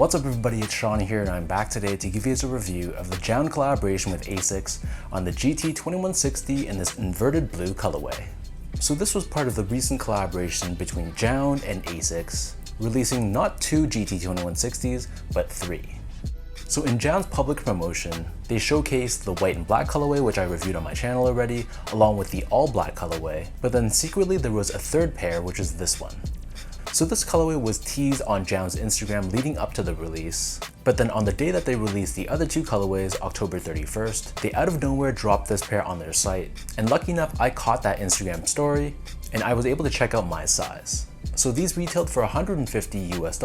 What's up everybody, it's Sean here and I'm back today to give you a review of the JJJJound collaboration with Asics on the GT-2160 in this inverted blue colorway. So this was part of the recent collaboration between JJJJound and Asics, releasing not 2 GT-2160s, but 3. So in JJJJound's public promotion, they showcased the white and black colorway, which I reviewed on my channel already, along with the all black colorway, but then secretly there was a third pair, which is this one. So this colorway was teased on JJJJound's Instagram leading up to the release, but then on the day that they released the other 2 colorways, October 31st, they out of nowhere dropped this pair on their site, and lucky enough I caught that Instagram story, and I was able to check out my size. So these retailed for $150 US,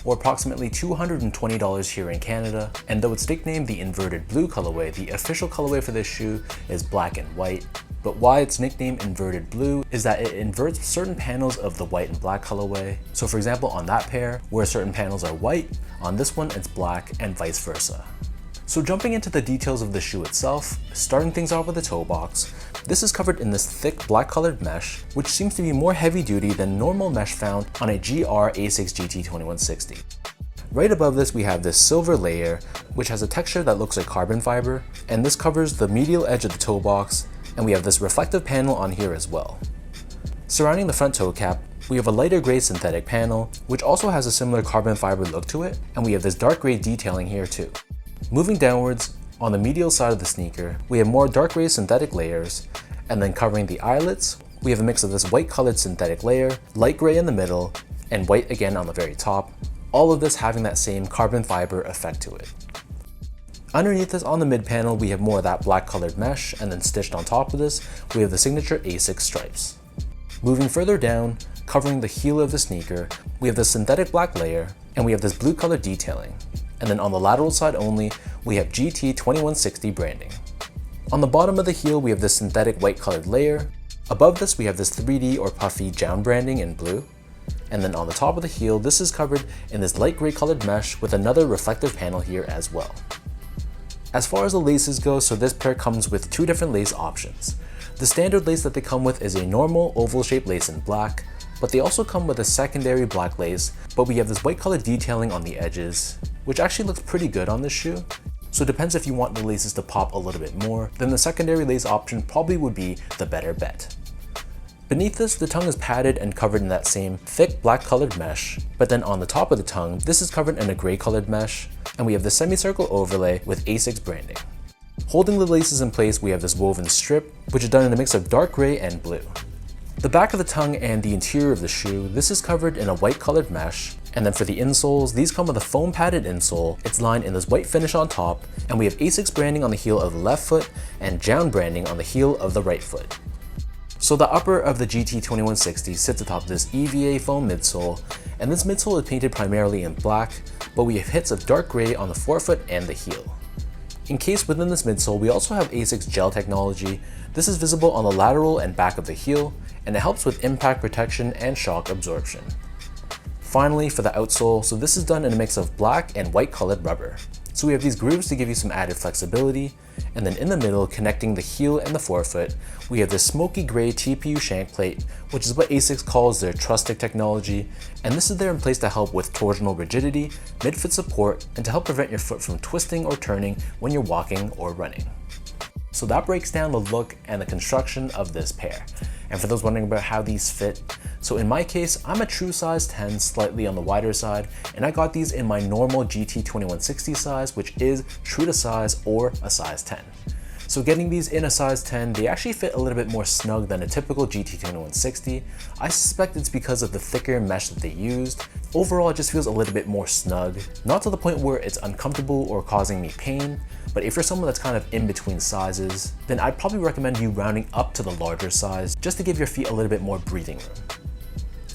or approximately $220 here in Canada, and though it's nicknamed the inverted blue colorway, the official colorway for this shoe is black and white. But why it's nicknamed inverted blue is that it inverts certain panels of the white and black colorway. So for example, on that pair, where certain panels are white, on this one it's black, and vice versa. So jumping into the details of the shoe itself, starting things off with the toe box, this is covered in this thick black colored mesh, which seems to be more heavy duty than normal mesh found on a GR Asics GT-2160. Right above this we have this silver layer, which has a texture that looks like carbon fiber, and this covers the medial edge of the toe box, and we have this reflective panel on here as well. Surrounding the front toe cap, we have a lighter gray synthetic panel, which also has a similar carbon fiber look to it, and we have this dark gray detailing here too. Moving downwards, on the medial side of the sneaker, we have more dark gray synthetic layers, and then covering the eyelets, we have a mix of this white colored synthetic layer, light gray in the middle, and white again on the very top, all of this having that same carbon fiber effect to it. Underneath this on the mid panel, we have more of that black colored mesh, and then stitched on top of this, we have the signature Asics stripes. Moving further down, covering the heel of the sneaker, we have this synthetic black layer, and we have this blue colored detailing. And then on the lateral side only, we have GT-2160 branding. On the bottom of the heel, we have this synthetic white colored layer. Above this, we have this 3D or puffy JJJJound branding in blue. And then on the top of the heel, this is covered in this light gray colored mesh with another reflective panel here as well. As far as the laces go, so this pair comes with 2 different lace options. The standard lace that they come with is a normal oval shaped lace in black, but they also come with a secondary black lace, but we have this white colored detailing on the edges, which actually looks pretty good on this shoe. So it depends if you want the laces to pop a little bit more, then the secondary lace option probably would be the better bet. Beneath this, the tongue is padded and covered in that same thick black colored mesh, but then on the top of the tongue, this is covered in a gray colored mesh, and we have the semicircle overlay with Asics branding. Holding the laces in place, we have this woven strip, which is done in a mix of dark gray and blue. The back of the tongue and the interior of the shoe, this is covered in a white colored mesh, and then for the insoles, these come with a foam padded insole. It's lined in this white finish on top, and we have Asics branding on the heel of the left foot and JJJJound branding on the heel of the right foot. So the upper of the GT-2160 sits atop this EVA foam midsole, and this midsole is painted primarily in black, but we have hits of dark gray on the forefoot and the heel. Encased within this midsole, we also have Asics gel technology. This is visible on the lateral and back of the heel, and it helps with impact protection and shock absorption. Finally, for the outsole, so this is done in a mix of black and white colored rubber. So we have these grooves to give you some added flexibility, and then in the middle, connecting the heel and the forefoot, we have this smoky gray TPU shank plate, which is what Asics calls their Trustic technology, and this is there in place to help with torsional rigidity, mid-foot support, and to help prevent your foot from twisting or turning when you're walking or running. So that breaks down the look and the construction of this pair. And for those wondering about how these fit, so in my case, I'm a true size 10, slightly on the wider side, and I got these in my normal GT-2160 size, which is true to size or a size 10. So getting these in a size 10, they actually fit a little bit more snug than a typical GT-2160. I suspect it's because of the thicker mesh that they used. Overall, it just feels a little bit more snug, not to the point where it's uncomfortable or causing me pain, but if you're someone that's kind of in between sizes, then I'd probably recommend you rounding up to the larger size just to give your feet a little bit more breathing room.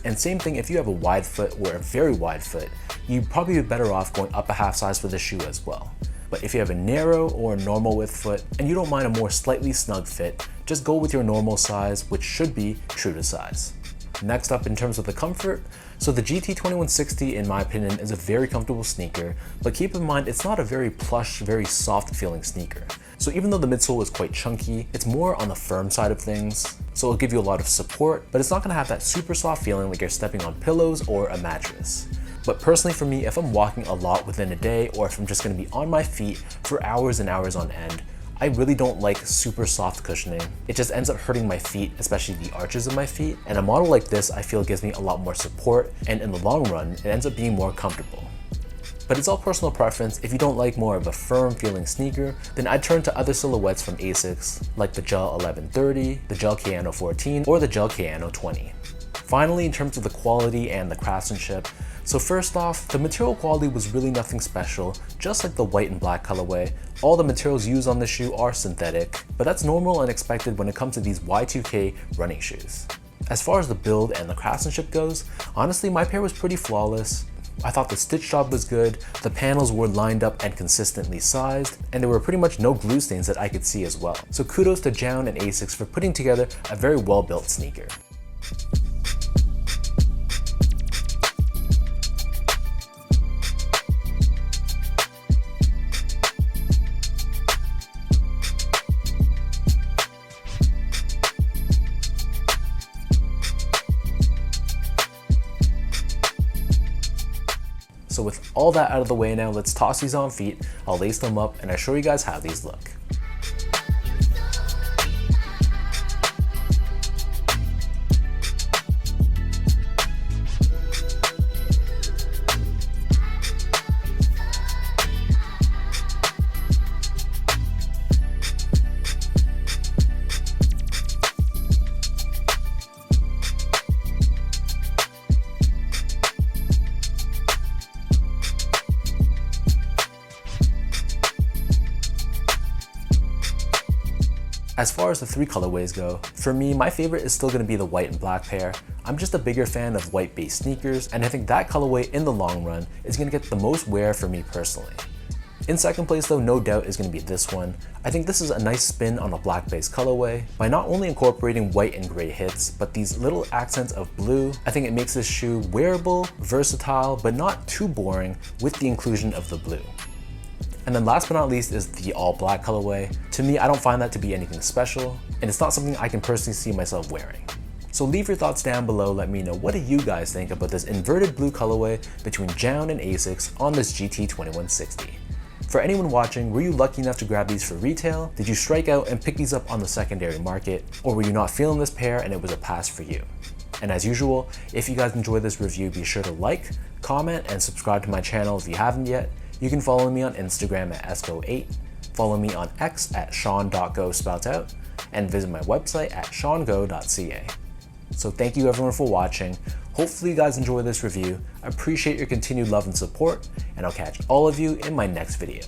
And same thing if you have a wide foot or a very wide foot, you'd probably be better off going up a half size for the shoe as well. But if you have a narrow or a normal width foot and you don't mind a more slightly snug fit, just go with your normal size, which should be true to size. Next up in terms of the comfort, so the GT-2160 in my opinion is a very comfortable sneaker, but keep in mind it's not a very plush, very soft feeling sneaker. So even though the midsole is quite chunky, it's more on the firm side of things, so it'll give you a lot of support, but it's not going to have that super soft feeling like you're stepping on pillows or a mattress. But personally for me, if I'm walking a lot within a day, or if I'm just gonna be on my feet for hours and hours on end, I really don't like super soft cushioning. It just ends up hurting my feet, especially the arches of my feet. And a model like this, I feel gives me a lot more support, and in the long run, it ends up being more comfortable. But it's all personal preference. If you don't like more of a firm feeling sneaker, then I'd turn to other silhouettes from Asics, like the Gel 1130, the Gel Kayano 14, or the Gel Kayano 20. Finally, in terms of the quality and the craftsmanship, so first off, the material quality was really nothing special. Just like the white and black colorway, all the materials used on the shoe are synthetic, but that's normal and expected when it comes to these Y2K running shoes. As far as the build and the craftsmanship goes, honestly my pair was pretty flawless. I thought the stitch job was good, the panels were lined up and consistently sized, and there were pretty much no glue stains that I could see as well. So kudos to JJJJound and Asics for putting together a very well built sneaker. So with all that out of the way now, let's toss these on feet, I'll lace them up, and I'll show you guys how these look. As far as the three colorways go, for me, my favorite is still going to be the white and black pair. I'm just a bigger fan of white-based sneakers, and I think that colorway in the long run is going to get the most wear for me personally. In second place though, no doubt is going to be this one. I think this is a nice spin on a black-based colorway by not only incorporating white and gray hits, but these little accents of blue. I think it makes this shoe wearable, versatile, but not too boring with the inclusion of the blue. And then last but not least is the all black colorway. To me, I don't find that to be anything special, and it's not something I can personally see myself wearing. So leave your thoughts down below, let me know what do you guys think about this inverted blue colorway between JJJJound and Asics on this GT-2160. For anyone watching, were you lucky enough to grab these for retail? Did you strike out and pick these up on the secondary market? Or were you not feeling this pair and it was a pass for you? And as usual, if you guys enjoyed this review, be sure to like, comment, and subscribe to my channel if you haven't yet. You can follow me on Instagram at esco8, follow me on X at sean.go_spoutout, and visit my website at seango.ca. So thank you everyone for watching. Hopefully you guys enjoy this review. I appreciate your continued love and support, and I'll catch all of you in my next video.